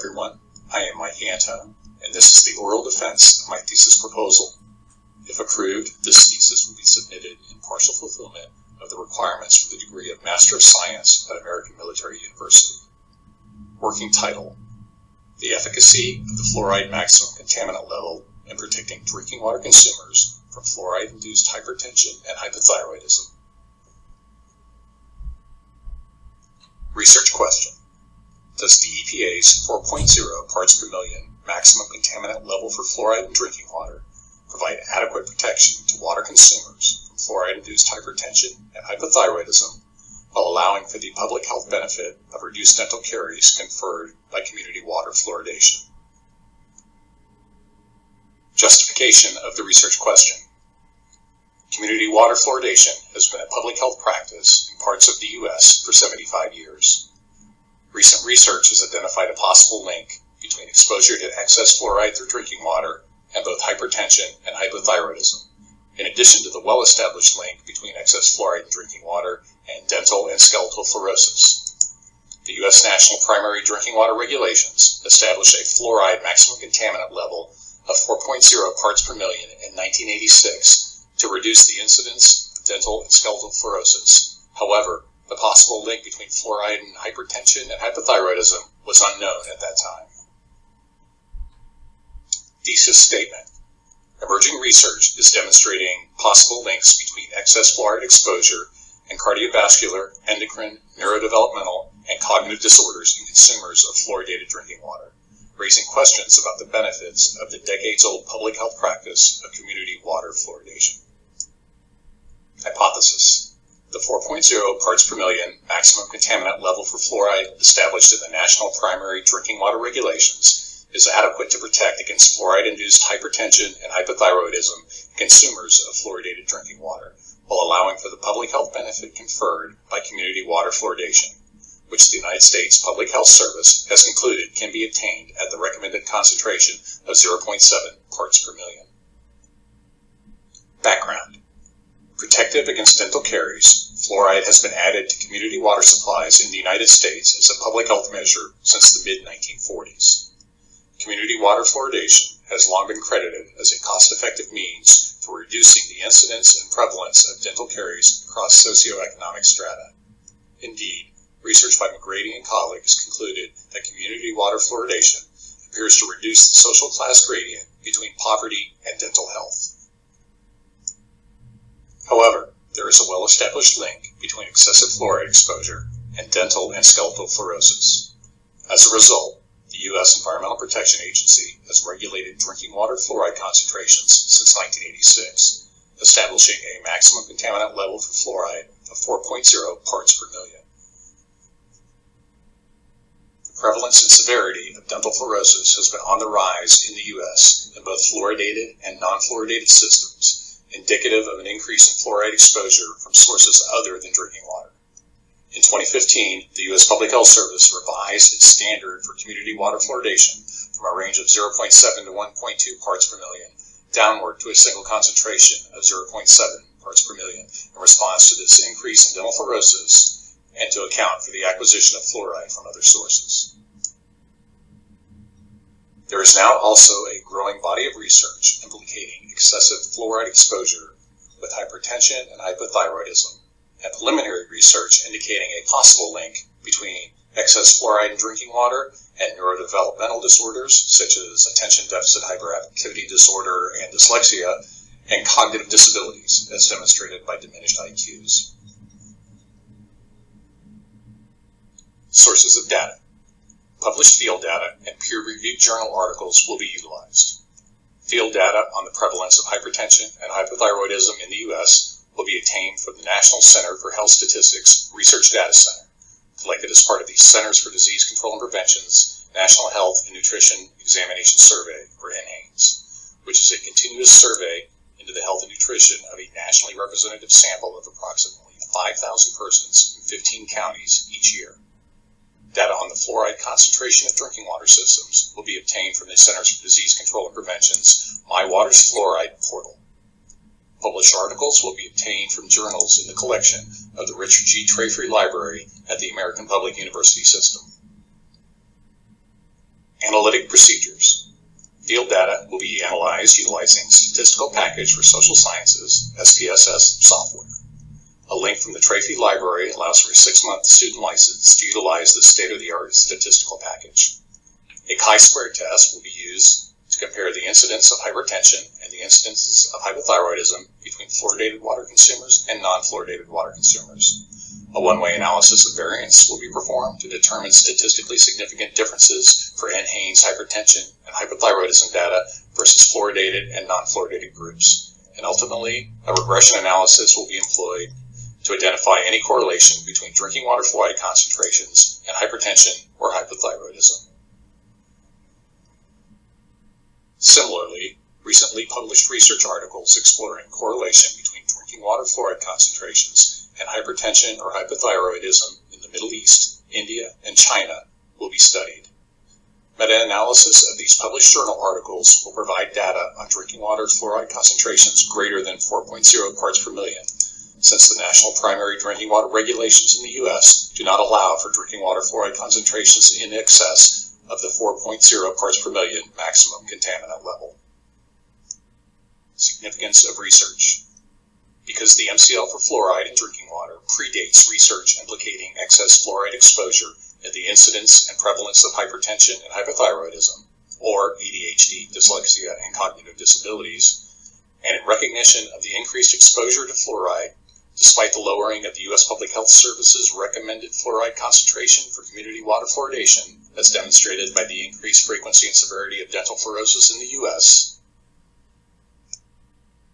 everyone, I am Mike Antoine, and this is the oral defense of my thesis proposal. If approved, this thesis will be submitted in partial fulfillment of the requirements for the degree of Master of Science at American Military University. Working title: The efficacy of the fluoride maximum contaminant level in protecting drinking water consumers from fluoride-induced hypertension and hypothyroidism. Research question: Does the EPA's 4.0 parts per million maximum contaminant level for fluoride in drinking water provide adequate protection to water consumers from fluoride-induced hypertension and hypothyroidism, while allowing for the public health benefit of reduced dental caries conferred by community water fluoridation? Justification of the research question. Community water fluoridation has been a public health practice in parts of the U.S. for 75 years. Recent research has identified a possible link between exposure to excess fluoride through drinking water and both hypertension and hypothyroidism, in addition to the well-established link between excess fluoride in drinking water and dental and skeletal fluorosis. The U.S. National Primary Drinking Water Regulations establish a fluoride maximum contaminant level of 4.0 parts per million in 1986 to reduce the incidence of dental and skeletal fluorosis. However, the possible link between fluoride and hypertension and hypothyroidism was unknown at that time. Thesis Statement. Emerging research is demonstrating possible links between excess fluoride exposure and cardiovascular, endocrine, neurodevelopmental, and cognitive disorders in consumers of fluoridated drinking water, raising questions about the benefits of the decades-old public health practice of community water fluoridation. Hypothesis: the 4.0 parts per million maximum contaminant level for fluoride established in the National Primary Drinking Water Regulations is adequate to protect against fluoride-induced hypertension and hypothyroidism in consumers of fluoridated drinking water, while allowing for the public health benefit conferred by community water fluoridation, which the United States Public Health Service has concluded can be obtained at the recommended concentration of 0.7 parts per million. Background: protective against dental caries, fluoride has been added to community water supplies in the United States as a public health measure since the mid-1940s. Community water fluoridation has long been credited as a cost-effective means for reducing the incidence and prevalence of dental caries across socioeconomic strata. Indeed, research by McGrady and colleagues concluded that community water fluoridation appears to reduce the social class gradient between poverty and dental health. However, there is a well-established link between excessive fluoride exposure and dental and skeletal fluorosis. As a result, the U.S. Environmental Protection Agency has regulated drinking water fluoride concentrations since 1986, establishing a maximum contaminant level for fluoride of 4.0 parts per million. The prevalence and severity of dental fluorosis has been on the rise in the U.S. in both fluoridated and non-fluoridated systems, indicative of an increase in fluoride exposure from sources other than drinking water. In 2015, the U.S. Public Health Service revised its standard for community water fluoridation from a range of 0.7 to 1.2 parts per million downward to a single concentration of 0.7 parts per million in response to this increase in dental fluorosis and to account for the acquisition of fluoride from other sources. There is now also a growing body of research implicating excessive fluoride exposure with hypertension and hypothyroidism, and preliminary research indicating a possible link between excess fluoride in drinking water and neurodevelopmental disorders such as attention deficit hyperactivity disorder and dyslexia, and cognitive disabilities as demonstrated by diminished IQs. Sources of data. Published field data and peer-reviewed journal articles will be utilized. Field data on the prevalence of hypertension and hypothyroidism in the U.S. will be obtained from the National Center for Health Statistics Research Data Center, collected as part of the Centers for Disease Control and Prevention's National Health and Nutrition Examination Survey, or NHANES, which is a continuous survey into the health and nutrition of a nationally representative sample of approximately 5,000 persons in 15 counties each year. Data on the fluoride concentration of drinking water systems will be obtained from the Centers for Disease Control and Prevention's My Water's Fluoride portal. Published articles will be obtained from journals in the collection of the Richard G. Trayfree Library at the American Public University System. Analytic Procedures. Field data will be analyzed utilizing Statistical Package for Social Sciences, SPSS, software. A link from the Trafi library allows for a 6-month student license to utilize the state-of-the-art statistical package. A chi-square test will be used to compare the incidence of hypertension and the incidences of hypothyroidism between fluoridated water consumers and non-fluoridated water consumers. A one-way analysis of variance will be performed to determine statistically significant differences for NHANES hypertension and hypothyroidism data versus fluoridated and non-fluoridated groups. And ultimately, a regression analysis will be employed to identify any correlation between drinking water fluoride concentrations and hypertension or hypothyroidism. Similarly, recently published research articles exploring correlation between drinking water fluoride concentrations and hypertension or hypothyroidism in the Middle East, India, and China will be studied. Meta-analysis of these published journal articles will provide data on drinking water fluoride concentrations greater than 4.0 parts per million, since the national primary drinking water regulations in the U.S. do not allow for drinking water fluoride concentrations in excess of the 4.0 parts per million maximum contaminant level. Significance of research. Because the MCL for fluoride in drinking water predates research implicating excess fluoride exposure and the incidence and prevalence of hypertension and hypothyroidism, or ADHD, dyslexia, and cognitive disabilities, and in recognition of the increased exposure to fluoride, despite the lowering of the U.S. Public Health Service's recommended fluoride concentration for community water fluoridation, as demonstrated by the increased frequency and severity of dental fluorosis in the U.S.,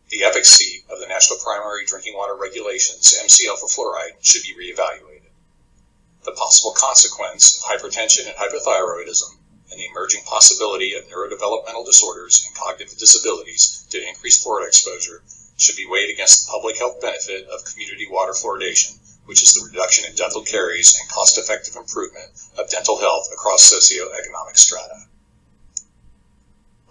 the efficacy of the National Primary Drinking Water Regulations, MCL for fluoride, should be reevaluated. The possible consequence of hypertension and hypothyroidism and the emerging possibility of neurodevelopmental disorders and cognitive disabilities due to increased fluoride exposure should be weighed against the public health benefit of community water fluoridation, which is the reduction in dental caries and cost-effective improvement of dental health across socioeconomic strata.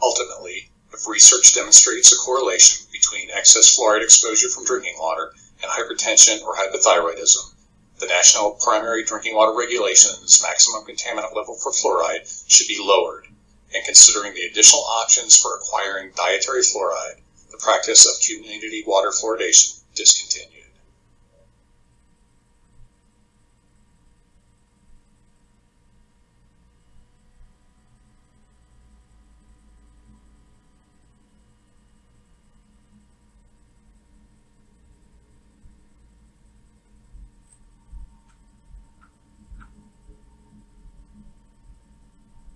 Ultimately, if research demonstrates a correlation between excess fluoride exposure from drinking water and hypertension or hypothyroidism, the National Primary Drinking Water Regulations maximum contaminant level for fluoride should be lowered, and considering the additional options for acquiring dietary fluoride, the practice of community water fluoridation discontinued.